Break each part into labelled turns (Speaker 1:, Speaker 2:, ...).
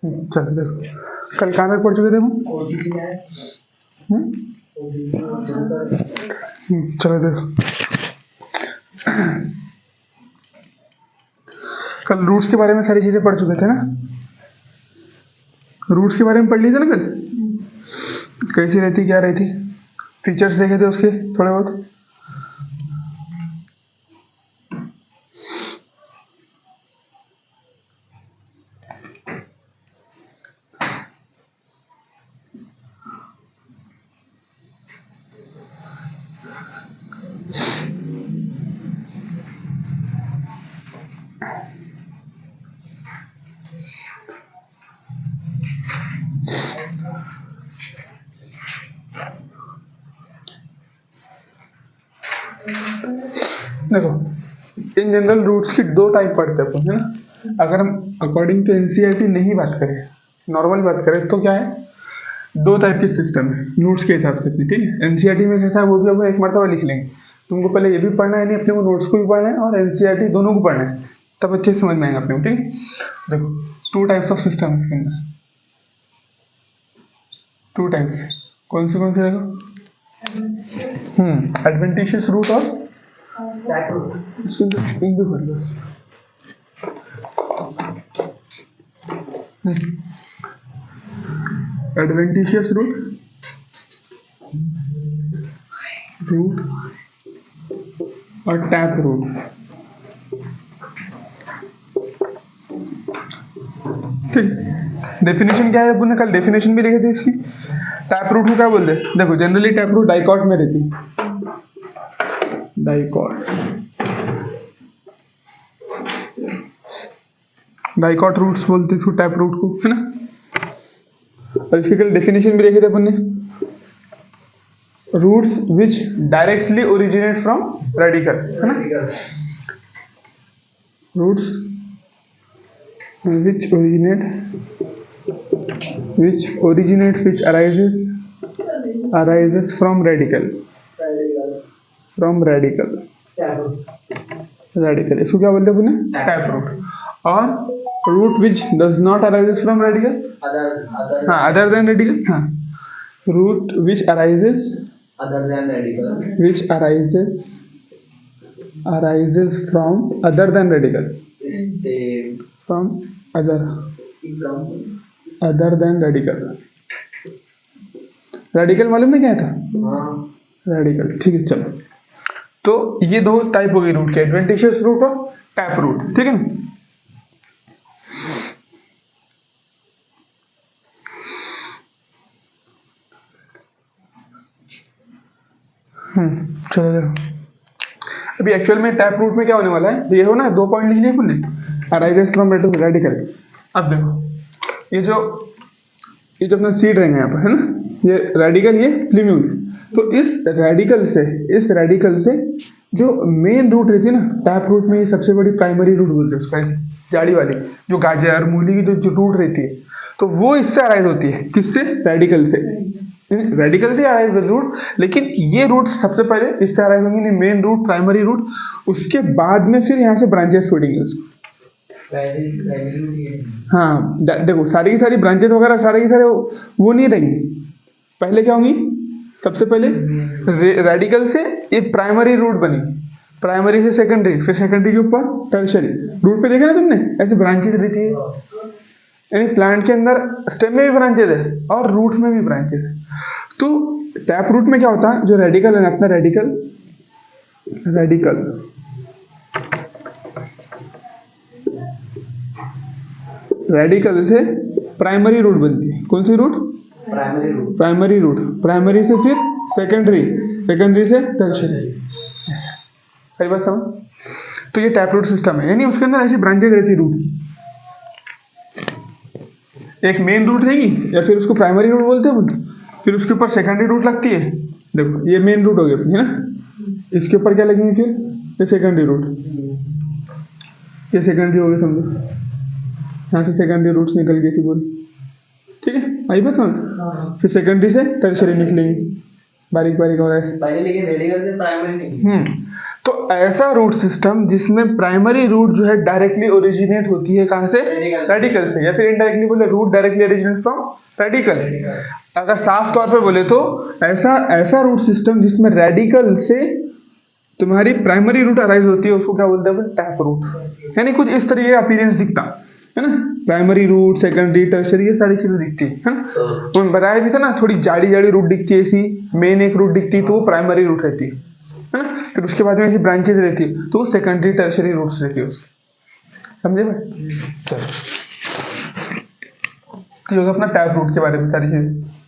Speaker 1: चलो देखो, कल कहाँ तक पढ़ चुके थे हम? चलो देखो, कल रूट्स के बारे में सारी चीजें पढ़ चुके थे ना? रूट्स के बारे में पढ़ ली थी ना कल? कैसी रहती, क्या रहती, फीचर्स देखे थे उसके थोड़े बहुत। देखो, इन जनरल रूट्स की दो टाइप पढ़ते हैं अपन, है ना? अगर हम अकॉर्डिंग टू एनसीईआरटी नहीं बात करें, नॉर्मल बात करें, तो क्या है, दो टाइप के सिस्टम है नोट्स के हिसाब से। ठीक है, एनसीईआरटी में कैसा है वो भी हम एक मरतबा लिख लेंगे। तुमको पहले ये भी पढ़ना है, नहीं अपने को नोट्स को भी पढ़ना है और एनसीईआरटी दोनों को पढ़ना है, तब अच्छे से समझ में आएगा अपने को। ठीक है, देखो टू टाइप्स ऑफ सिस्टम इसके अंदर, टू टाइप्स। कौन से देखो, एडवेंटिशियस रूट और इसके अंदर एक दो बस। एडवेंटिशियस रूट और टैप रूट। ठीक, डेफिनेशन क्या है, अपन ने कल डेफिनेशन भी लिखे थे इसकी। टैप रूट को क्या बोलते हैं? देखो जनरली टैप रूट डाइकॉट में रहती है, डाइकॉट रूट्स बोलते हैं टैप रूट को, है ना? और इसकी कल डेफिनेशन भी लिखे थे अपन ने, roots which directly originate from radical, है ना? Roots which arises from radical, इसको क्या बोलते हैं अपने? Tap root. और root which does not arises from radical, हाँ अदर देन रेडिकल, हाँ root which arises from other than radical, from other than radical. Radical मालूम नहीं क्या था? रेडिकल। ठीक है, चलो तो ये दो टाइप हो गई रूट के, एडवेंटिशियस रूट और टैप रूट। ठीक है, चलो देखो, अभी एक्चुअल में टैप रूट में क्या होने वाला है, ये हो ना, दो पॉइंट लिखने अपन ने, अराइजेस फ्रॉम रेडिकल। अब देखो ये जो अपना सीड रहेंगे यहाँ पर, है ना, ये रेडिकल, ये प्लीम्यूल। तो इस रेडिकल से जो मेन रूट रहती है ना, टैप रूट में ये सबसे बड़ी प्राइमरी रूट बोलते हैं उसका, ऐसे जाड़ी वाली, जो गाजर मूली की जो रूट रहती है, तो वो इससे अराइज होती है। किससे? रेडिकल से। रेडिकल से अराइज रूट, लेकिन ये रूट सबसे पहले इससे अराइज होंगे, मेन रूट, प्राइमरी रूट, उसके बाद में फिर यहाँ से ब्रांचेस छोड़ेंगे उसको। हाँ देखो, सारी की सारी ब्रांचेस वगैरह सारे की सारे वो नहीं रहेंगी। पहले क्या होंगी, सबसे पहले रेडिकल से ये प्राइमरी रूट बनी, प्राइमरी से सेकेंडरी, फिर सेकेंडरी के ऊपर टर्शियरी। रूट पे देखा ना तुमने, ऐसे ब्रांचेस रहती है, यानी प्लांट के अंदर स्टेम में भी ब्रांचेस है और रूट में भी ब्रांचेस है। तो टैप रूट में क्या होता है, जो रेडिकल है ना अपना, रेडिकल से प्राइमरी रूट बनती है। कौन सी रूट? Primary root. प्राइमरी से फिर सेकेंडरी से टर्शियरी। ऐसा कई बार समझ। तो ये टैप रूट सिस्टम है, यानी उसके अंदर ऐसी ब्रांचेस रहती है रूट की। एक मेन रूट रहेगी, या फिर उसको प्राइमरी रूट बोलते हैं, फिर उसके ऊपर सेकेंडरी रूट लगती है। देखो ये मेन रूट हो गया, है ना, इसके ऊपर क्या लगेंगे फिर? ये सेकेंडरी रूट, ये सेकेंडरी हो गया, समझो यहाँ से सेकेंडरी रूट्स निकल गई थी बोल। ठीक है, आई बात समझ। फिर सेकेंडरी से टर्शियरी निकलेंगी, बारीक और ऐसे। तो ऐसा रूट सिस्टम जिसमें प्राइमरी रूट जो है डायरेक्टली ओरिजिनेट होती है कहाँ से, रेडिकल से, या फिर इनडायरेक्टली बोले root directly originate from radical. अगर साफ तौर पे बोले तो ऐसा रूट सिस्टम जिसमें रेडिकल से तुम्हारी प्राइमरी रूट अराइज होती है उसको क्या बोलते हैं, टैप रूट। यानी कुछ इस तरीके का अपीयरेंस दिखता है ना, प्राइमरी रूट, सेकेंडरी, टर्शियरी, ये सारी चीजें दिखती है ना। तो बताया भी था ना, थोड़ी जाड़ी जाड़ी रूट दिखती है ऐसी, मेन एक रूट दिखती है तो वो प्राइमरी रूट रहती है ना, फिर उसके बाद में ऐसी ब्रांचेज रहती है तो वो सेकेंडरी टर्शियरी रूट्स रहती है उसकी। समझे भाई? चलो अपना टैप रूट के बारे में सारी चीजें।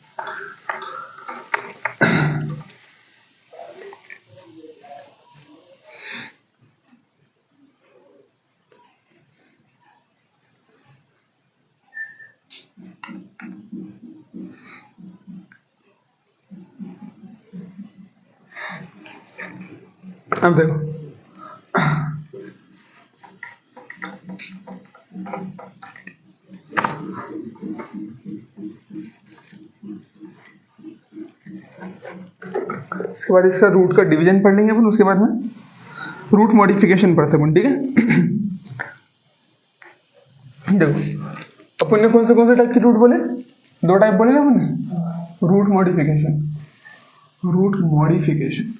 Speaker 1: अब देखो इसके बाद इसका रूट का डिवीजन पढ़ लेंगे अपन, उसके बाद में रूट मॉडिफिकेशन पढ़ते हैं, ठीक है। देखो अपन ने कौन से टाइप की रूट बोले, दो टाइप बोले ना अपन ने, रूट मॉडिफिकेशन, रूट मॉडिफिकेशन,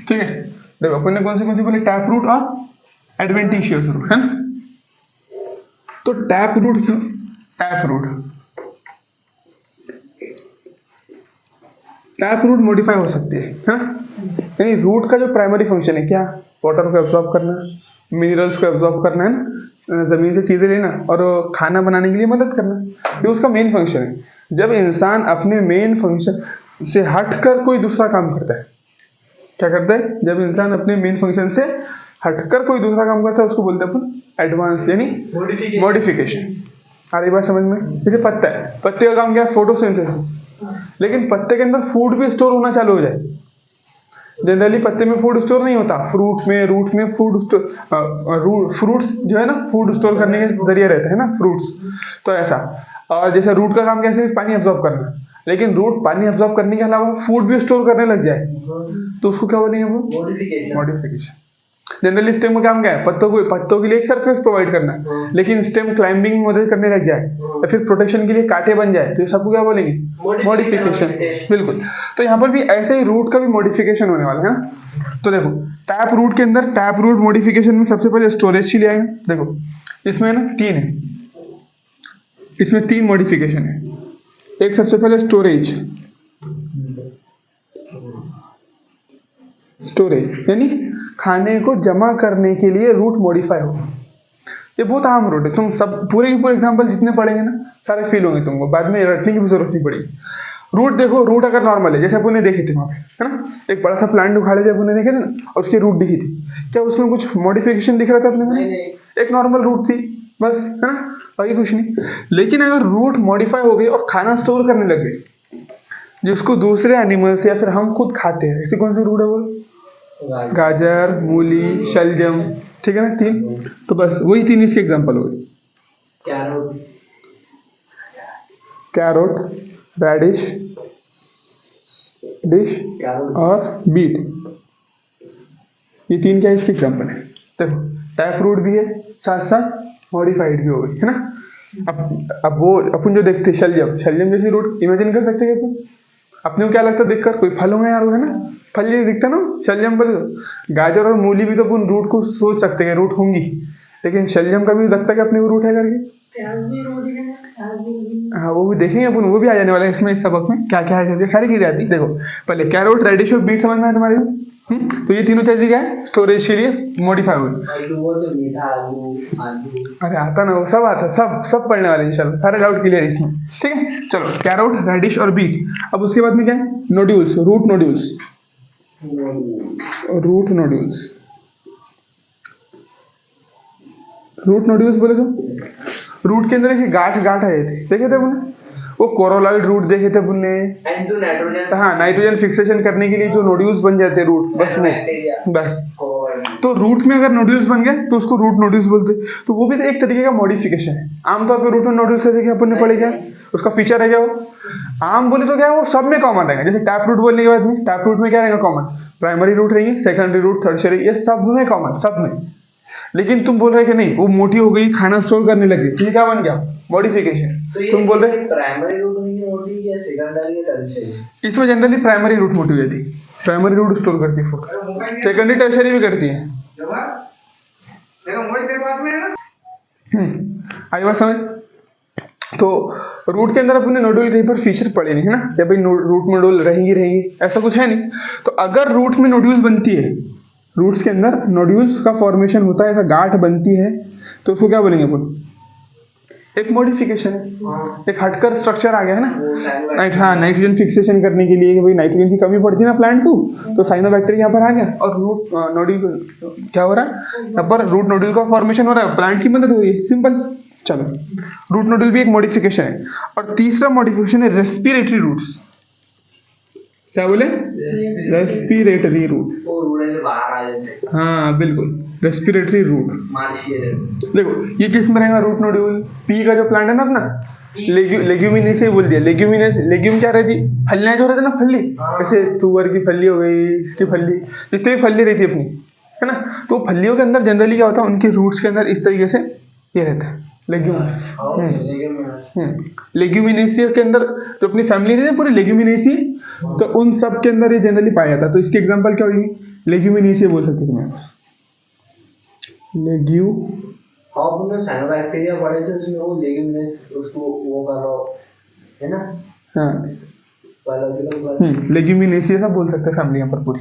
Speaker 1: ठीक है। देखो अपन ने कौन सी बोले, टैप रूट और एडवेंटिशियस रूट, है ना। तो टैप रूट क्यों, टैप रूट मॉडिफाई हो सकती है ना। यानी रूट का जो प्राइमरी फंक्शन है क्या, वाटर को एब्जॉर्ब करना, मिनरल्स को एब्जॉर्ब करना, है ना, जमीन से चीजें लेना और खाना बनाने के लिए मदद करना, ये उसका मेन फंक्शन है। जब इंसान अपने मेन फंक्शन से हटकर कोई दूसरा काम करता है, क्या करता है, जब इंसान अपने मेन फंक्शन से हटकर कोई दूसरा काम करता है उसको बोलते हैं अपन एडवांस यानी मॉडिफिकेशन। आ रही बात समझ में? जैसे पत्ता है, पत्ते का काम क्या है, फोटोसिंथेसिस, लेकिन पत्ते के अंदर फूड भी स्टोर होना चालू हो जाए। जनरली पत्ते में फूड स्टोर नहीं होता, रूट में फूड स्टोर, फ्रूट्स जो है ना फूड स्टोर करने के जरिए रहते हैं ना फ्रूट्स, तो ऐसा। और जैसे रूट का काम क्या है, पानी एब्जॉर्ब करना, लेकिन रूट पानी एब्जॉर्ब करने के अलावा फूड भी स्टोर करने लग जाए तो उसको क्या बोलेंगे वो, मॉडिफिकेशन। जनरली स्टेम का काम क्या है, पत्तों के लिए एक सरफेस प्रोवाइड करना, लेकिन स्टेम क्लाइंबिंग में मदद करने लग जाए या फिर प्रोटेक्शन के लिए कांटे बन जाए तो ये सबको क्या बोलेंगे, मॉडिफिकेशन। बिल्कुल। तो यहाँ पर भी ऐसे ही रूट का भी मॉडिफिकेशन होने वाला है ना। तो देखो टैप रूट के अंदर, टैप रूट मॉडिफिकेशन में सबसे पहले स्टोरेज ही ले आएंगे। देखो इसमें ना तीन है, इसमें तीन मॉडिफिकेशन है। एक सबसे पहले स्टोरेज यानी खाने को जमा करने के लिए रूट मॉडिफाई हो। ये बहुत आम रूट है, तुम सब पूरे के पूरे एग्जांपल जितने पढ़ेंगे ना सारे फील होंगे तुमको, बाद में रटने की भी जरूरत नहीं पड़ेगी। रूट देखो, रूट अगर नॉर्मल है जैसे अपन ने देखे थे वहां पे, है ना, एक बड़ा सा प्लांट उखाड़े थे अपन ने देखे थे ना, और उसकी रूट दिखी थी, क्या उसमें कुछ मॉडिफिकेशन दिख रहा था अपने में? एक नॉर्मल रूट थी बस, है ना, बाकी कुछ नहीं। लेकिन अगर रूट मॉडिफाई हो गई और खाना स्टोर करने लग गई जिसको दूसरे एनिमल्स या फिर हम खुद खाते हैं, ऐसी कौन सी रूट है वो, गाजर, मूली, शलजम, ठीक है ना, तीन। तो बस वही तीन इसके एग्जांपल हो गए, कैरोट, रेडिश, और बीट, ये तीन क्या इसके एग्जांपल है। देखो टैप रूट भी है, साथ साथ मॉडिफाइड भी हो गई, है ना। अब वो अपन जो देखते हैं शलजम जैसी रूट इमेजिन कर सकते हैं अपन, अपने को क्या लगता है देखकर, कोई फल होंगे यार वो, है ना, फल ये दिखता ना शलजम पर। गाजर और मूली भी तो अपन रूट को सोच सकते हैं रूट होंगी, लेकिन शलजम का भी लगता है कि अपने को रूट है करके। हाँ वो भी देखेंगे अपन, वो भी आ जाने वाला है इसमें, इस सबक में क्या क्या है करके सारी चीजें आती है। देखो पहले कैरोट, रेडिश और बीट समझ में आया तुम्हारे को? तो ये तीनों चीजें क्या है, स्टोरेज के लिए मॉडिफाई हुई। अरे आता ना, वो सब आता, सब पढ़ने वाले इंशाल्लाह, सारा डाउट क्लियर है इसमें, ठीक है। चलो कैरोट, रेडिश और बीट। अब उसके बाद में क्या है, नोड्यूल्स, रूट नोड्यूल्स बोले तो रूट के अंदर ऐसी गांठ आ जाती है, देखे थे आपने वो कोरोलॉइड रूट देखे थे आपने, हाँ नाइट्रोजन फिक्सेशन करने के लिए जो नोड्यूल्स बन जाते हैं रूट, बस में बस तो रूट में अगर नोड्यूल्स बन गए तो उसको रूट नोड्यूल्स बोलते हैं। तो वो भी तो एक तरीके का मॉडिफिकेशन है। आमतौर पर रूट में नोड्यूल्स से देखिए अपन ने पढ़े क्या, उसका फीचर है क्या, वो आम बोले तो क्या है, वो सब में कॉमन रहेगा। जैसे टैप रूट बोलने के बाद में टैप रूट में क्या रहेगा कॉमन, प्राइमरी रूट रहेगी, सेकेंडरी रूट, टर्शियरी, ये सब में कॉमन, सब में। लेकिन तुम बोल रहे कि नहीं वो मोटी हो गई, खाना स्टोर करने लगी, तो ये क्या बन गया, मॉडिफिकेशन।
Speaker 2: तो
Speaker 1: तुम बोल रहे
Speaker 2: प्राइमरी रूट में मोटी या सेकेंडरी या टर्शियरी,
Speaker 1: इसमें जनरली प्राइमरी रूट मोटी हो जाती है, प्राइमरी रूट स्टोर करती है फूड, सेकेंडरी टर्शियरी भी करती है। आई बात समझ। तो रूट के अंदर अपने नोडुल कहीं पर फीचर पड़े नहीं है ना, कि भाई रूट में नोडुल रहेंगी, ऐसा कुछ है नहीं। तो अगर रूट में नोड्यूल्स बनती है, रूट्स के अंदर नोड्यूल्स का फॉर्मेशन होता है, ऐसा गांठ बनती है, तो उसको क्या बोलेंगे अपन, एक मॉडिफिकेशन है, एक हटकर स्ट्रक्चर आ गया है ना। हाँ, नाइट्रोजन फिक्सेशन करने के लिए कि भाई नाइट्रोजन की कमी पड़ती है ना प्लांट को, तो साइनोबैक्टीरिया यहाँ पर आ गया और रूट नोड्यूल क्या हो रहा है, यहाँ पर रूट नोड्यूल का फॉर्मेशन हो रहा है, प्लांट की मदद हो रही है, सिंपल। चलो, रूट नोड्यूल भी एक मॉडिफिकेशन है। और तीसरा मॉडिफिकेशन है रेस्पिरेटरी रूट्स। क्या बोले, रेस्पिरेटरी रूट, हाँ बिल्कुल, रेस्पिरेटरी रूट। देखो ये किस में रहेगा, रूट नोड्यूल, पी का जो प्लांट है ना अपना, लेग्यूमिनेसी बोल दिया, लेग्यूमिनेस, लेग्यूम क्या रहती, फलियां जो रहती है ना, फली, जैसे तुअर की फली हो गई, इसकी फली, जितनी भी फली रहती है अपनी, है ना, तो फलियों के अंदर जनरली क्या होता है, उनके रूट्स के अंदर इस तरीके से ये रहता है, लेग्यूम्स। लेग्यूमिनेसी के अंदर जो अपनी फैमिली रहती है पूरी लेग्यूमिनेसी, तो उन सब के अंदर ये जनरली पाया जाता है। तो इसकी एग्जांपल क्या होगी, लेग्यूमिनेसी बोल सकते तुम्हें, लेग्यू,
Speaker 2: साइनोबैक्टीरिया पड़े थे उसमें, वो लेग्यूमिनेस उसको वो कर रहा है ना,
Speaker 1: हाँ लेग्यूमिनेसी ऐसा बोल सकते हैं फैमिली यहाँ पर पूरी।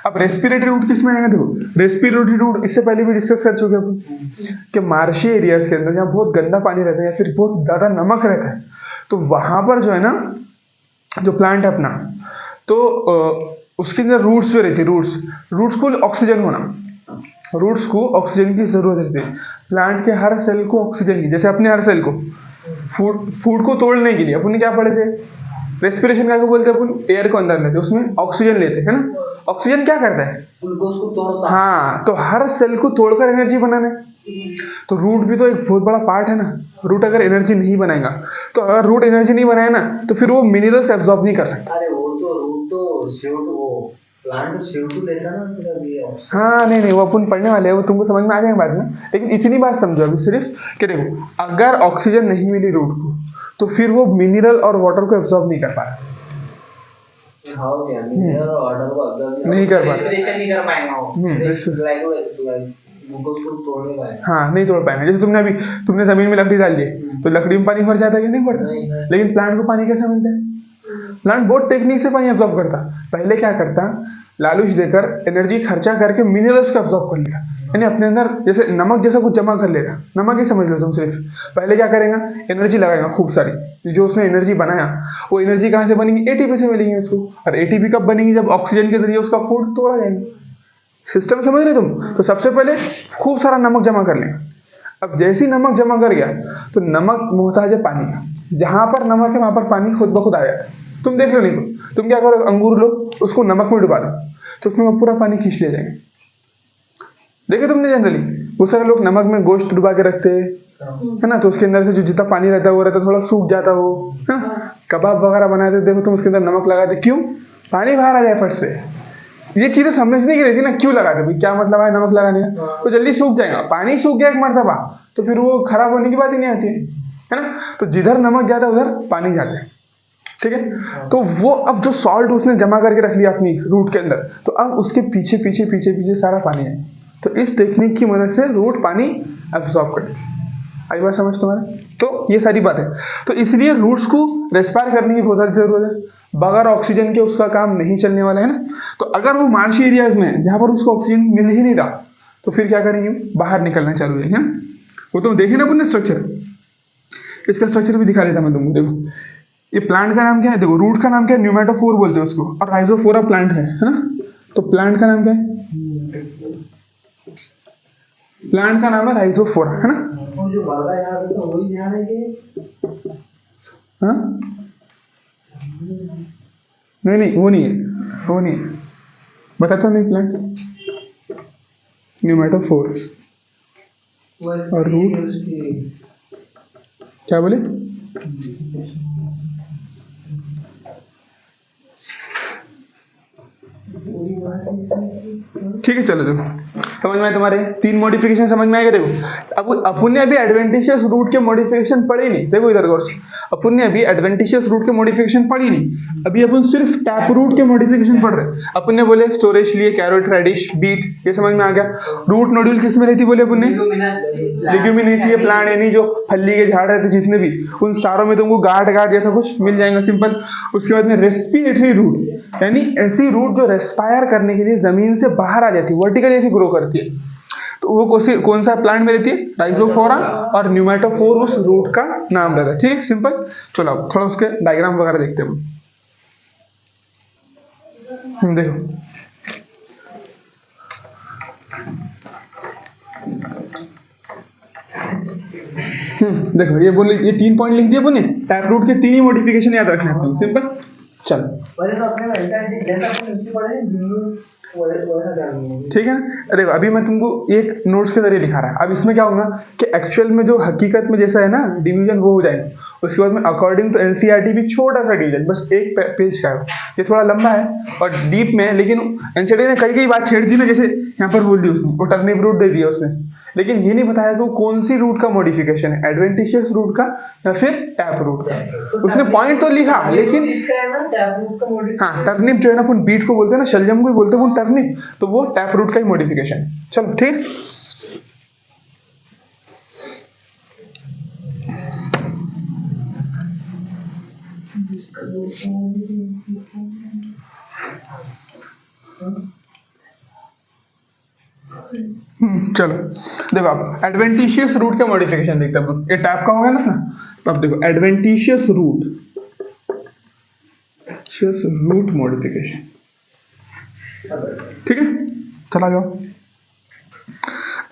Speaker 1: अब रेस्पिरेटरी रूट किस में आएगा, देखो रेस्पिरेटरी रूट इससे पहले भी डिस्कस कर चुके हैं कि मार्शी एरियाज के अंदर जहाँ बहुत गंदा पानी रहता है या फिर बहुत ज्यादा नमक रहता है, तो वहां पर जो है ना, जो प्लांट है अपना, तो उसके अंदर रूट्स जो रहती है, रूट्स को ऑक्सीजन होना, रूट्स को ऑक्सीजन की जरूरत रहती है। प्लांट के हर सेल को ऑक्सीजन की, जैसे अपने हर सेल को फूड को तोड़ने के लिए अपन क्या पढ़े थे, रेस्पिरेशन क्या बोलते हैं अपन, एयर को अंदर लेते, उसमें ऑक्सीजन लेते है ना। ऑक्सीजन क्या करता है,
Speaker 2: ग्लूकोज को तोड़ता है,
Speaker 1: हाँ, तो हर सेल को तोड़कर एनर्जी बनाना है। तो रूट भी तो एक बहुत बड़ा पार्ट है ना। रूट अगर एनर्जी नहीं बनाएगा, तो अगर रूट एनर्जी नहीं बनाया ना, तो फिर वो मिनरल्स एब्जॉर्ब नहीं कर सकता।
Speaker 2: अरे वो तो रूट तो CO2, वो प्लांट CO2 लेता ना,
Speaker 1: हाँ नहीं वो अपन पढ़ने वाले हैं, वो तुमको समझ में आ जाएगा बाद में। लेकिन इतनी बात समझो अभी सिर्फ कि देखो, अगर ऑक्सीजन नहीं मिली रूट को, तो फिर वो मिनरल और वाटर को एब्जॉर्ब नहीं कर पा रहा, नहीं कर पा हाँ, नहीं तोड़ पाएंगे। जैसे तुमने जमीन में लकड़ी डाल दी, तो लकड़ी में पानी भर जाता है कि नहीं भरता, लेकिन प्लांट को पानी कैसे मिलता है, प्लांट बहुत टेक्निक से पानी एब्जॉर्ब करता। पहले क्या करता, लालूच देकर एनर्जी खर्चा करके मिनरल्स को एब्जॉर्ब कर लेता, यानी अपने अंदर जैसे नमक जैसा कुछ जमा कर लेगा। नमक ही समझ लो तुम, सिर्फ पहले क्या करेगा, एनर्जी लगाएगा खूब सारी, जो उसने एनर्जी बनाया वो एनर्जी कहाँ से बनेगी, एटीपी से मिलेगी उसको। और एटीपी कब बनेगी, जब ऑक्सीजन के जरिए उसका फूड तोड़ा जाएगा। सिस्टम समझ रहे तुम। तो सबसे पहले खूब सारा नमक जमा कर लेगा। अब जैसे ही नमक जमा कर गया, तो नमक मोहताज है पानी का, जहां पर नमक है वहां पर पानी खुद ब खुद आ जाएगा। तुम देख लो, नहीं तुम क्या करो, अंगूर लो, उसको नमक में डुबा दो, तो उसमें पूरा पानी खींच ले जाएंगे। देखे तुमने, जनरली बहुत सारे लोग नमक में गोश्त डुबा के रखते हैं, है ना, तो उसके अंदर से जो जितना पानी रहता है वो रहता है, थोड़ा सूख जाता हो, है ना। कबाब वगैरह बनाते, देखो तुम उसके अंदर नमक लगाते, क्यों, पानी बाहर आ जाए फट से। ये चीजें समझने की रहती ना, क्यों लगाते भाई, क्या मतलब है नमक लगाने का, तो जल्दी सूख जाएगा। पानी सूख गया एक मरतबा, तो फिर वो खराब होने की बात ही नहीं आती है ना। तो जिधर नमक जाता है उधर पानी जाता है, ठीक है। तो वो अब जो सॉल्ट उसने जमा करके रख लिया अपनी रूट के अंदर, तो अब उसके पीछे पीछे पीछे पीछे सारा पानी है। तो इस टेक्निक की मदद से रूट पानी एब्जॉर्ब करती है। आई बात समझ तुम्हारे। तो ये सारी बात है। तो इसलिए रूट्स को रेस्पायर करने की बहुत सारी जरूरत है। बगैर ऑक्सीजन के उसका काम नहीं चलने वाला है ना। तो अगर वो मार्शी एरियाज में जहां पर उसको ऑक्सीजन मिल ही नहीं रहा, तो फिर क्या करेंगे, बाहर निकलना चालू है। वो तुम देखे ना अपने स्ट्रक्चर, इसका स्ट्रक्चर भी दिखा देता मैं तुमको। देखो ये प्लांट का नाम क्या है, देखो रूट का नाम क्या है, न्यूमेटोफोर बोलते हैं उसको, और राइजोफोरा प्लांट है ना। तो प्लांट का नाम क्या है, प्लांट का नाम है राइजोफोरा, है ना।
Speaker 2: जो बढ़ रहा है यहाँ पे, तो वही ध्यान है कि
Speaker 1: हाँ नहीं वो नहीं है, बताता नहीं प्लांट। न्यूमेटोफोर और रूट क्या बोले? ठीक है, चलो देखो समझ में आए तुम्हारे 3 मॉडिफिकेशन समझ में आएगा। देखो अब अपन ने अभी एडवेंटिशियस रूट के मॉडिफिकेशन पढ़े नहीं। देखो इधर गौर से, अपन ने अभी एडवेंटिशियस रूट के मॉडिफिकेशन पढ़ी नहीं। अभी अपन सिर्फ टैप रूट के मॉडिफिकेशन पढ़ रहे हैं। अपन ने बोले स्टोरेज लिए कैरोट, रेडिश, बीट, ये समझ में आ गया। रूट नोड्यूल किस में रहती बोले अपन ने? लेग्यूमिनेसी प्लांट, यानी जो फली के झाड़ रहते जितने भी, उन सारों में तुमको गांठ गांठ जैसा कुछ मिल जाएगा, सिंपल। उसके बाद में रेस्पिरेटरी रूट, यानी ऐसी रूट जो रेस्पायर करने के लिए जमीन से बाहर आ जाती है, वर्टिकल ऐसी ग्रो करती है। तो वो कौन सा प्लांट में रहती है? राइजोफोरा, और न्यूमेटोफोर उस रूट का नाम रहता है। ठीक है, सिंपल। चलो अब थोड़ा उसके डायग्राम वगैरह देखते हैं। देखो देखो ये बोले, ये 3 पॉइंट लिख दिए अपने। टैप रूट के 3 ही मॉडिफिकेशन याद रखने हैं, सिंपल। चलो ठीक है ना। देखो अभी मैं तुमको एक नोट्स के जरिए दिखा रहा है। अब इसमें क्या होगा कि एक्चुअल में जो हकीकत में जैसा है ना डिवीजन, वो हो जाएगा। उसके बाद में अकॉर्डिंग टू एनसीईआरटी भी छोटा सा डिवीजन, बस एक पेज का है। ये थोड़ा लंबा है और डीप में है, लेकिन एनसीईआरटी ने कई बात छेड़ दी ना, जैसे यहाँ पर बोल दी उसने, वो टर्निप रूट दे दिया उसने, लेकिन ये नहीं बताया कि कौन सी रूट का मॉडिफिकेशन है, एडवेंटिशियस रूट का या फिर टैप रूट का। उसने पॉइंट तो लिखा, लेकिन हाँ टर्निप जो है ना, अपन बीट को बोलते हैं ना, शलजम को ही बोलते हैं टर्निप, तो वो टैप रूट का ही मॉडिफिकेशन है। चलो ठीक। चलो देखो अब एडवेंटिशियस रूट का मॉडिफिकेशन देखते हैं। ये टैप का होगा ना, तो अब देखो एडवेंटिशियस रूट मॉडिफिकेशन। ठीक है, चला जाओ।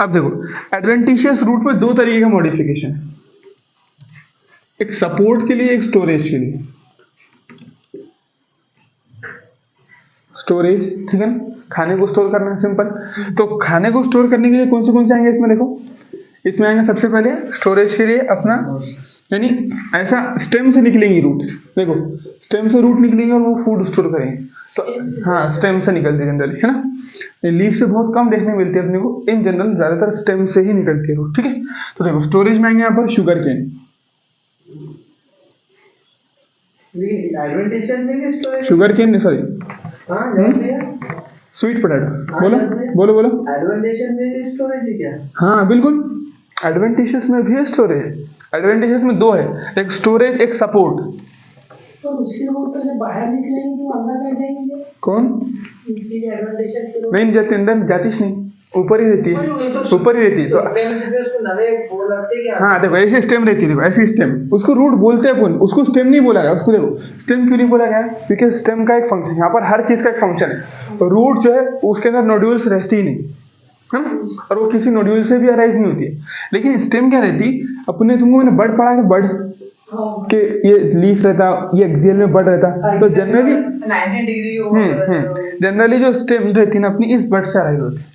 Speaker 1: अब देखो एडवेंटिशियस रूट में 2 तरीके का मॉडिफिकेशन है, एक सपोर्ट के लिए, एक स्टोरेज के लिए। स्टोरेज, ठीक है ना, खाने को स्टोर करना है, सिंपल। तो खाने को स्टोर करने के लिए कौन से आएंगे इसमें? देखो इसमें आएंगे सबसे पहले स्टोरेज के लिए अपना, यानी ऐसा स्टेम से निकलेंगी रूट। देखो स्टेम से रूट निकलेंगे और वो फूड स्टोर करेंगे। तो हाँ स्टेम से निकलती है जनरली, है ना। लीफ से बहुत कम देखने मिलती है अपने को, इन जनरल ज्यादातर स्टेम से ही निकलती है रूट। ठीक है, तो देखो स्टोरेज में आएंगे यहाँ पर sugar cane, sugar cane sorry sweet potato. बोलो बोलो।
Speaker 2: एडवेंटिशियस में स्टोरेज है क्या?
Speaker 1: हाँ बिल्कुल, एडवेंटिशियस में भी है स्टोरेज। एडवेंटिशियस में 2 है, एक स्टोरेज एक सपोर्ट।
Speaker 2: तो उसके रूट से बाहर निकलेंगे तो अंदर कैसे जाएंगे?
Speaker 1: कौन?
Speaker 2: इसकी एडवेंटिशियस के रूट
Speaker 1: नहीं जाती, अंदर जातीश नहीं, ऊपर ही रहती है, ऊपर ही रहती है। तो
Speaker 2: स्टेम से उसको नवे फूल लगते क्या?
Speaker 1: हाँ देखो ऐसी स्टेम रहती है, देखो ऐसी स्टेम, उसको रूट बोलते हैं अपन, उसको स्टेम नहीं बोला गया। उसको देखो स्टेम क्यों नहीं बोला गया? क्योंकि स्टेम का एक फंक्शन, यहाँ पर हर चीज का एक फंक्शन है। रूट जो है उसके अंदर नोड्यूल्स रहती ही नहीं, है ना, और वो किसी नोड्यूल से भी अराइज नहीं होती है। लेकिन स्टेम क्या रहती, अपने तुमको मैंने बर्ड पढ़ा है, बर्ड के ये लीफ रहता, ये एक्सियल में बर्ड रहता, तो जनरली
Speaker 2: 90 डिग्री
Speaker 1: जनरली जो स्टेम रहती है ना अपनी, इस बर्ड से अराइज होती है।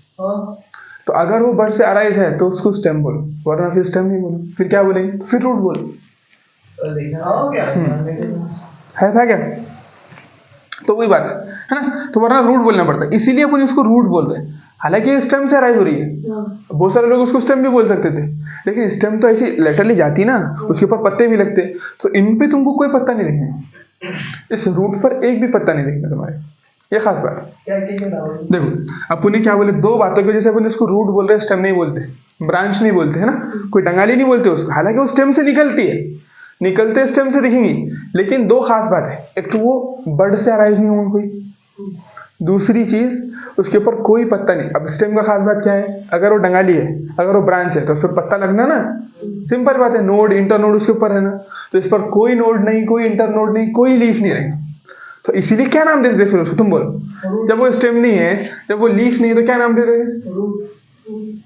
Speaker 1: तो अगर वो बर्ड से अराइज है तो उसको स्टेम बोलो, वरना फिर स्टेम नहीं बोलो। फिर क्या बोलेंगे? फिर रूट बोलो। है था क्या? तो वही बात है ना, तो वरना रूट बोलना पड़ता है, इसीलिए अपन इसको रूट बोल रहे हैं। हालांकि स्टेम से अराइज हो रही है, बहुत सारे लोग उसको स्टेम भी बोल सकते थे, लेकिन स्टेम तो ऐसी लेटरली जाती ना, उसके ऊपर पत्ते भी लगते, तो इन पे तुमको कोई पत्ता नहीं दिखेगा, इस रूट पर एक भी पत्ता नहीं दिखेगा तुम्हारे। ये खास बात। देखो अपन क्या बोले, 2 बातों की वजह से अपन इसको रूट बोल रहे हैं, स्टेम नहीं बोलते, ब्रांच नहीं बोलते, है ना, कोई डंगाली नहीं बोलते उसको। हालांकि वो स्टेम से निकलती है, निकलते स्टेम से दिखेंगी, लेकिन 2 खास बात है, एक तो वो बर्ड से अराइज नहीं होगा कोई, दूसरी चीज उसके ऊपर कोई पत्ता नहीं। अब स्टेम का खास बात क्या है? अगर वो डंगाली है, अगर वो ब्रांच है, तो उस पर पत्ता लगना ना, सिंपल बात है। नोड इंटर नोड उसके ऊपर है ना, तो इस पर कोई नोड नहीं, कोई इंटर नोड नहीं, कोई लीफ नहीं रहेगा। तो इसीलिए क्या नाम देते थे फिर उसको? तुम बोलो, जब वो स्टेम नहीं है, जब वो लीफ नहीं है, तो क्या नाम देते थे?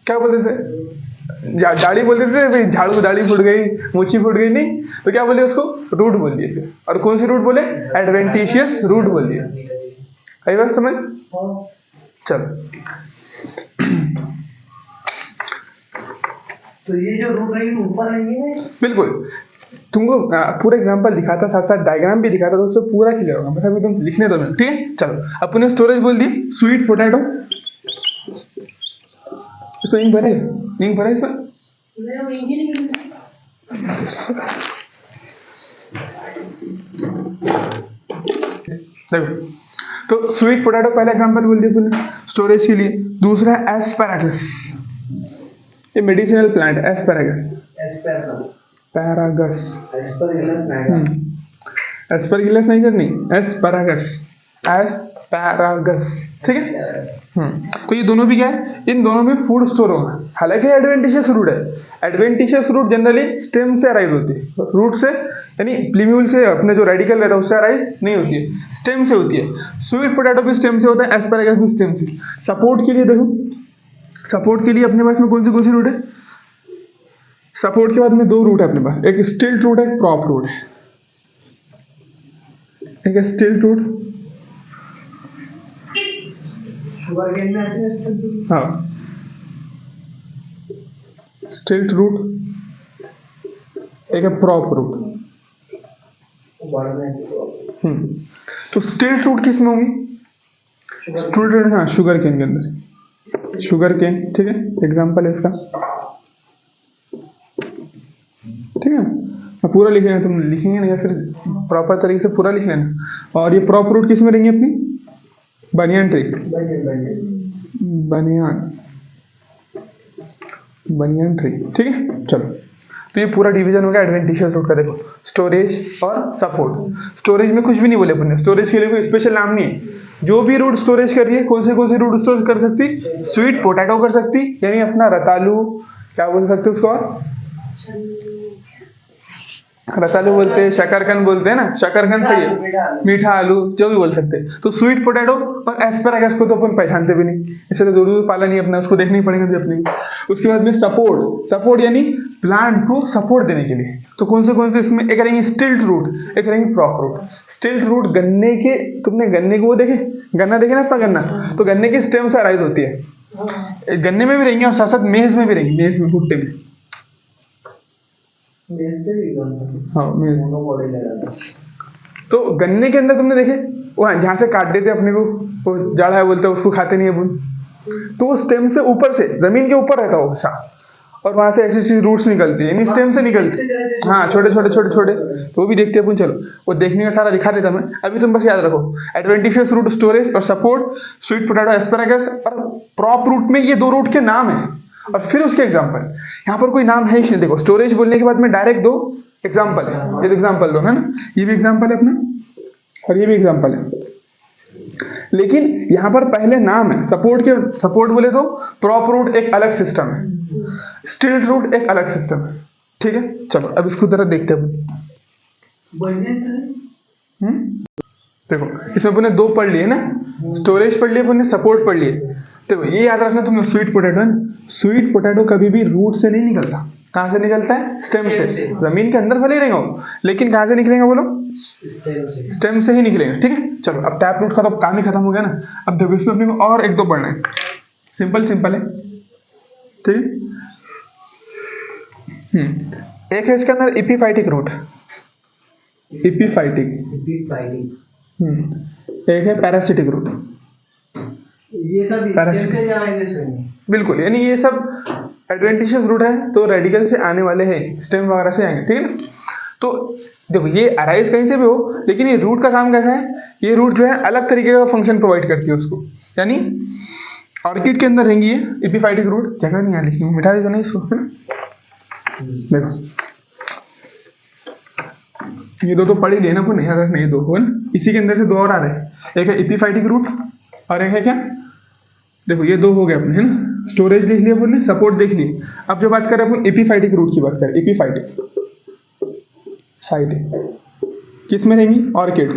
Speaker 1: क्या बोलते थे? दाढ़ी बोलते थे, झाड़ू दाढ़ी फूट गई, मूछी फूट गई, नहीं तो क्या बोले उसको? रूट बोल दिए फिर। और कौन सी रूट बोले? एडवेंटिशियस रूट बोल दिए। आई बात समझ? चलो
Speaker 2: तो ये जो रूट रहेगी ऊपर रहेंगे।
Speaker 1: बिल्कुल, तुमको पूरा एग्जांपल दिखाता, साथ साथ डायग्राम भी दिखाता, तो उससे पूरा क्लियर होगा। बस अभी तुम लिखने दो, ठीक है। चलो, अपने स्टोरेज बोल दी स्वीट पोटैटो। इसमें इंक भरे, इंक भरे इसमें। देखो, तो स्वीट पोटैटो पहला एग्जांपल बोल दिया स्टोरेज के लिए। दूसरा एस्पैरागस, ये मेडिसिनल प्लांट एस्पैरागस। पैरागस, एस्परगिलस नहीं करनी, एस्पैरागस, एस्पैरागस, ठीक है। तो ये दोनों भी क्या है, इन दोनों में फूड स्टोर होगा। हालांकि एडवेंटिशियस रूट है, एडवेंटिशियस रूट जनरली स्टेम से अराइज होती है, रूट से यानी प्लीम्यूल से, अपने जो रेडिकल रहता है उससे अराइज नहीं होती है, स्टेम से होती है। स्वीट पोटैटो भी स्टेम से होता है, एस्पैरागस भी स्टेम से। सपोर्ट के लिए देखो, सपोर्ट के लिए अपने पास में कौन सी रूट है। सपोर्ट के बाद में दो रूट है अपने पास, एक स्टिल्ट रूट है, एक प्रॉप रूट है। एक है स्टिल्ट रूट, हाँ स्टिल्ट रूट, एक है प्रॉप रूट। तो स्टिल्ट रूट किस में होंगी, स्टूडेंट, हाँ शुगर केन के अंदर, शुगर केन, ठीक है, एग्जाम्पल है इसका, ठीक है। पूरा लिख लेना, तुम लिखेंगे ना या फिर प्रॉपर तरीके से पूरा लिख लेना। और ये प्रॉप रूट किस में रहेंगे अपनी, बनियान ट्री, बनियान ट्री, ठीक है। चलो, तो ये पूरा डिवीजन हो गया एडवेंटिशियस रूट का। देखो, स्टोरेज और सपोर्ट। स्टोरेज में कुछ भी नहीं बोले अपन, स्टोरेज के लिए कोई स्पेशल नाम नहीं है। जो भी रूट स्टोरेज कर रही है, कौन से रूट स्टोरेज कर सकती, स्वीट पोटैटो कर सकती, यानी अपना रतालू, क्या बोल सकते उसको, और रतालू बोलते हैं, शकरकंद बोलते हैं ना, शकरकंद सही है, मीठा आलू, जो भी बोल सकते हैं। तो स्वीट पोटैटो और एस्पैरागस को तो अपन पहचानते भी नहीं, इसे तो जरूर पाला नहीं अपना, उसको देखना ही पड़ेगा भी अपने को। उसके बाद में सपोर्ट, सपोर्ट यानी प्लांट को सपोर्ट देने के लिए। तो कौन से इसमें, एक रहेंगे स्टिल्ट रूट, एक रहेंगे प्रॉप रूट। स्टिल्ट रूट गन्ने के, तुमने गन्ने को वो देखे, गन्ना देखे ना अपना गन्ना, तो गन्ने के स्टेम से अराइज होती है, गन्ने में भी रहेंगे और साथ साथ मेज में भी रहेंगे, मेज में, भुट्टे में। हाँ मेज। तो गन्ने के अंदर तुमने देखे, वहाँ जहाँ से काट देते अपने को, वो जाड़ा है बोलते हैं, उसको खाते नहीं है अपन, तो वो स्टेम से ऊपर से, जमीन के ऊपर रहता है वो सा, और वहां से ऐसी चीज रूट्स निकलती है, यानी स्टेम से निकलती है। हाँ छोटे छोटे, तो वो भी देखते हैं अपन। चलो, वो देखने का सारा दिखा देता मैं, अभी तुम बस याद रखो, एडवेंटिशियस रूट स्टोरेज और सपोर्ट, स्वीट पोटैटो, एस्पैरागस और प्रॉप रूट में ये दो रूट के नाम है, और फिर उसके एग्जाम्पल। यहाँ पर कोई नाम है ही नहीं। देखो, स्टोरेज बोलने के बाद में डायरेक्ट दो एग्जाम्पल है, ये तो एग्जाम्पल दो है ना, ये भी एग्जाम्पल है अपना और ये भी एग्जाम्पल है, लेकिन यहाँ पर पहले नाम है। सपोर्ट बोले तो प्रॉप रूट एक अलग सिस्टम है, स्टिल्ट रूट एक अलग सिस्टम है, ठीक है। चलो, अब इसको जरा देखते हैं। देखो, इसमें अपने दो पढ़ लिए ना, स्टोरेज पढ़ लिए अपने, सपोर्ट पढ़ लिए। देखो, ये याद रखना तुमने, स्वीट पोटैटो है ना, स्वीट पोटैटो कभी भी रूट से नहीं निकलता। कहाँ से निकलता है, स्टेम से। जमीन के अंदर भले ही रहेगा वो, लेकिन कहाँ से निकलेगा बोलो, स्टेम से ही निकलेगा, ठीक है। चलो, अब टैप रूट का तो काम ही खत्म हो गया ना। अब देखो, इसमें अपने को और एक दो पढ़ना है, सिंपल है, ठीक है। एक है इसके अंदर एपिफाइटिक रूट, एक है पैरासिटिक रूट।
Speaker 2: ये सब
Speaker 1: बिल्कुल, यानी ये सब एडवेंटिशियस रूट है, तो रेडिकल से आने वाले हैं, स्टेम वगैरह से आएंगे, ठीक है ना। तो देखो, ये अराइज कहीं से भी हो, लेकिन ये रूट का काम कैसा है, ये रूट जो है अलग तरीके का फंक्शन प्रोवाइड करती है उसको। यानी ऑर्किड के अंदर रहेंगी ये एपिफाइटिक रूट, जगह नहीं है लिखने, मिटा देता नहीं इसको, है ना। देखो, ये दो तो पढ़ ही लिए ना अपन, याद नहीं, दो है ना, इसी के अंदर से दो और आ रहे हैं, एक है एपिफाइटिक रूट और एक है क्या, देखो ये दो हो गए अपने, है ना। स्टोरेज देख लिया अपन ने, सपोर्ट देख ली। अब जो बात करें अपन एपिफाइटिक रूट की बात करें, एपिफाइटिक किस में रहेंगी, ऑर्किड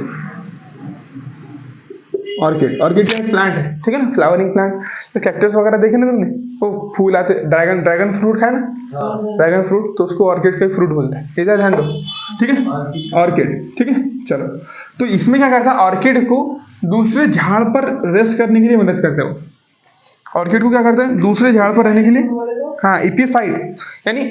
Speaker 1: क्या प्लांट है, ठीक है ना, फ्लावरिंग प्लांट। तो कैक्टस वगैरह देखे ना तुमने, वो फूल आते, ड्रैगन फ्रूट खाए ना, ड्रैगन फ्रूट, तो उसको ऑर्किड का ही फ्रूट बोलते हैं, इधर ध्यान दो, ठीक है, ऑर्किड, ठीक है। चलो, तो इसमें क्या करता है, ऑर्किड को दूसरे झाड़ पर रेस्ट करने के लिए मदद करता है वो, ऑर्किड को क्या करते हैं दूसरे झाड़ पर रहने के लिए, हाँ इपीफाइट, यानी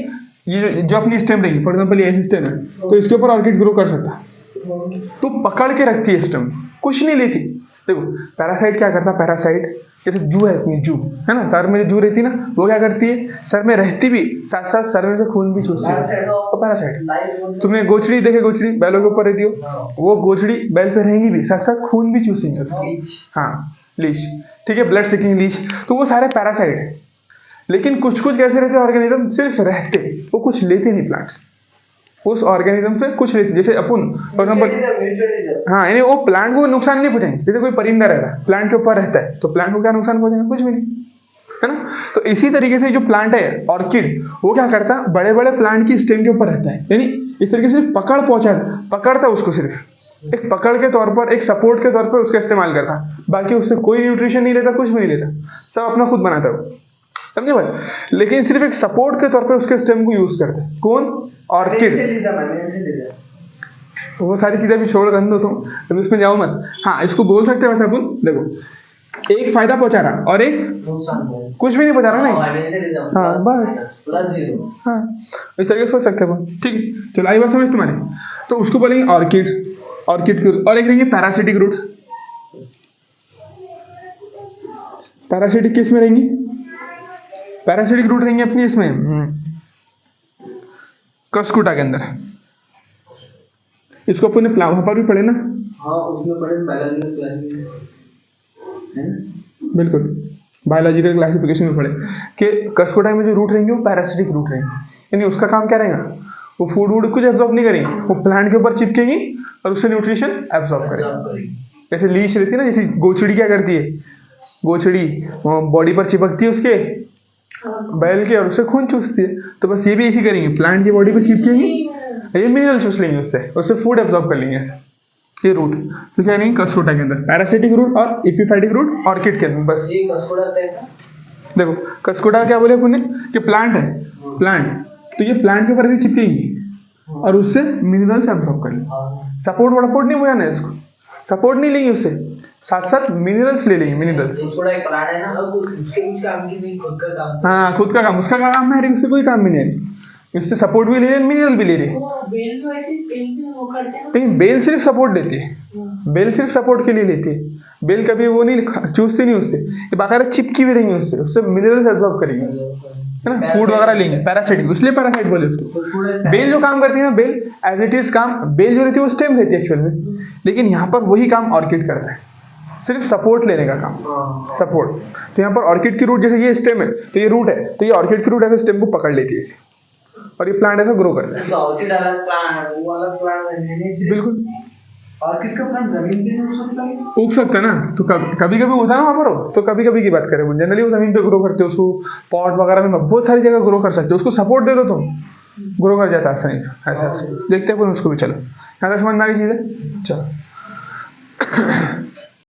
Speaker 1: ये जो अपनी स्टेम रहेगी, फॉर एग्जाम्पल ये ऐसी स्टेम है तो इसके ऊपर ऑर्किड ग्रो कर सकता है। तो पकड़ के रखती है स्टेम, कुछ नहीं लेती। देखो पैरासाइट क्या करता है, पैरासाइट जैसे जू है अपनी, जू है ना, सर में जू रहती है ना, वो क्या करती है सर में रहती भी साथ साथ सर में से खून भी चूसती है, तो पैरासाइट। तुमने गोचड़ी देखे, गोचड़ी बैलों के ऊपर रहती हो, वो गोचड़ी बैल पे रहेंगी भी साथ साथ खून भी चूसेंगे उसकी, हाँ लीच, ठीक है, ब्लड सिकिंग लीच, तो वो सारे पैरासाइट है। लेकिन कुछ कुछ कैसे रहते हैं ऑर्गेनिज्म, सिर्फ रहते, वो कुछ लेते नहीं प्लांट्स, उस ऑर्गेनिज्म से कुछ लेते, जैसे अपन फॉर एग्जाम्पल, हाँ यानी वो प्लांट को नुकसान नहीं पहुंचाएंगे। जैसे कोई परिंदा रह रहा है प्लांट के ऊपर रहता है तो प्लांट को क्या नुकसान पहुंचाएगा, कुछ भी नहीं, है ना। तो इसी तरीके से जो प्लांट है ऑर्किड, वो क्या करता है बड़े बड़े प्लांट की स्टेम के ऊपर रहता है, यानी इस तरीके से पकड़ता है उसको, सिर्फ एक पकड़ के तौर पर, एक सपोर्ट के तौर पर उसका इस्तेमाल करता है, बाकी उससे कोई न्यूट्रिशन नहीं लेता, कुछ भी नहीं लेता, सब अपना खुद बनाता है, समझे भाई। लेकिन सिर्फ एक सपोर्ट के तौर पे उसके स्टेम को यूज करते हैं, कौन, ऑर्किड। वो सारी चीजें भी छोड़ रन दो तुम इसमें जाओ मत। हाँ इसको बोल सकते हैं वैसे अपन, देखो एक फायदा पहुंचा रहा और एक कुछ भी नहीं पहुंचा रहा, नहीं, हाँ बस, हाँ इस तरीके से सोच सकते हैं अपन, ठीक है। चलो आई बात समझ तुम्हारी। तो उसको बोलेंगे ऑर्किड, ऑर्किड की, और एक रहेंगे पैरासिटिक रूट। पैरासिटिक किस में रहेंगी, पैरासिटिक रूट रहेंगे अपनी इसमें कस्कुटा के अंदर। इसको अपने वहां पर भी पढ़े ना,
Speaker 2: हाँ उसमें पढ़े बायोलॉजिकल क्लासिफिकेशन,
Speaker 1: बिल्कुल बायोलॉजिकल क्लासिफिकेशन में पढ़े कि कस्कुटा में जो रूट रहेंगे वो पैरासिटिक रूट रहेंगे, यानी उसका काम क्या रहेगा, वो फूड वूड कुछ एब्जॉर्ब नहीं करेंगे, वो प्लांट के ऊपर चिपकेगी और उससे न्यूट्रिशन एब्जॉर्ब करेगी। जैसे लीच रहती है ना, जैसे गोचड़ी क्या करती है, गोचड़ी बॉडी पर चिपकती है उसके बैल के और उससे खून चूसती है, तो बस ये भी ऐसी करेंगे, प्लांट की बॉडी पर चिपकेंगी, ये मिनरल चूस लेंगे उससे फूड एब्जॉर्ब कर लेंगे ऐसे, ये रूट। तो क्या नहीं कस्कुटा के अंदर पैरासिटिक रूट और एपिफाइटिक रूट ऑर्किड के अंदर, बस।
Speaker 2: ये कस्कुटा कैसा,
Speaker 1: देखो कस्कुटा क्या बोले अपने कि प्लांट है, प्लांट, तो ये प्लांट के ऊपर ऐसे चिपकेंगी और उससे मिनरल्स एब्जॉर्ब कर लेंगे, सपोर्ट वपोर्ट नहीं बुझाना है इसको, सपोर्ट नहीं लेंगे उससे, साथ साथ मिनरल्स ले लेंगे, मिनरल्स।
Speaker 2: एक प्लांट है ना, तो उसके कुछ काम की नहीं, खुद का काम,
Speaker 1: हाँ खुद का काम, उसका काम है, उससे कोई काम भी नहीं है, इससे सपोर्ट भी ले रहे, मिनरल भी ले रहे। लेकिन बेल सिर्फ सपोर्ट देती है, बेल सिर्फ सपोर्ट के लिए लेती है, बेल कभी वो नहीं चूसती नहीं उससे, ये बाकायदा चिपकी भी रहेंगी उससे मिनरल्स एब्जॉर्ब करेंगे, है ना, फूड वगैरह लेंगे, पैरासाइटिक, इसलिए पैरासाइट बोले उसको। बेल जो काम करती है ना, बेल एज इट इज काम, बेल जो रहती है वो स्टेम रहती है एक्चुअल में, लेकिन यहाँ पर वही काम ऑर्किड करता है, सिर्फ सपोर्ट लेने का काम, सपोर्ट। तो यहाँ पर ऑर्किड की रूट, जैसे ये स्टेम है तो ये रूट है, तो ये ऑर्किड की रूट ऐसे स्टेम को पकड़ लेती है इसे, और ये प्लांट ऐसा ग्रो करता है।
Speaker 2: ऑर्किड अलग प्लांट है, वो अलग प्लांट है,
Speaker 1: बिल्कुल।
Speaker 2: ऑर्किड का प्लांट जमीन पे नहीं उग सकता है,
Speaker 1: उग सकता है ना, तो कभी कभी होता है ना वहाँ पर हो, तो कभी कभी की बात करें, जनरली वो जमीन पे ग्रो करते हो, उसको पॉट वगैरह में बहुत सारी जगह ग्रो कर सकते हो, उसको सपोर्ट दे दो तुम, ग्रो कर जाता है आसानी से, ऐसा देखते हैं उसको भी। चलो यहाँ तक समझ में आ गई चीज़ है, चलो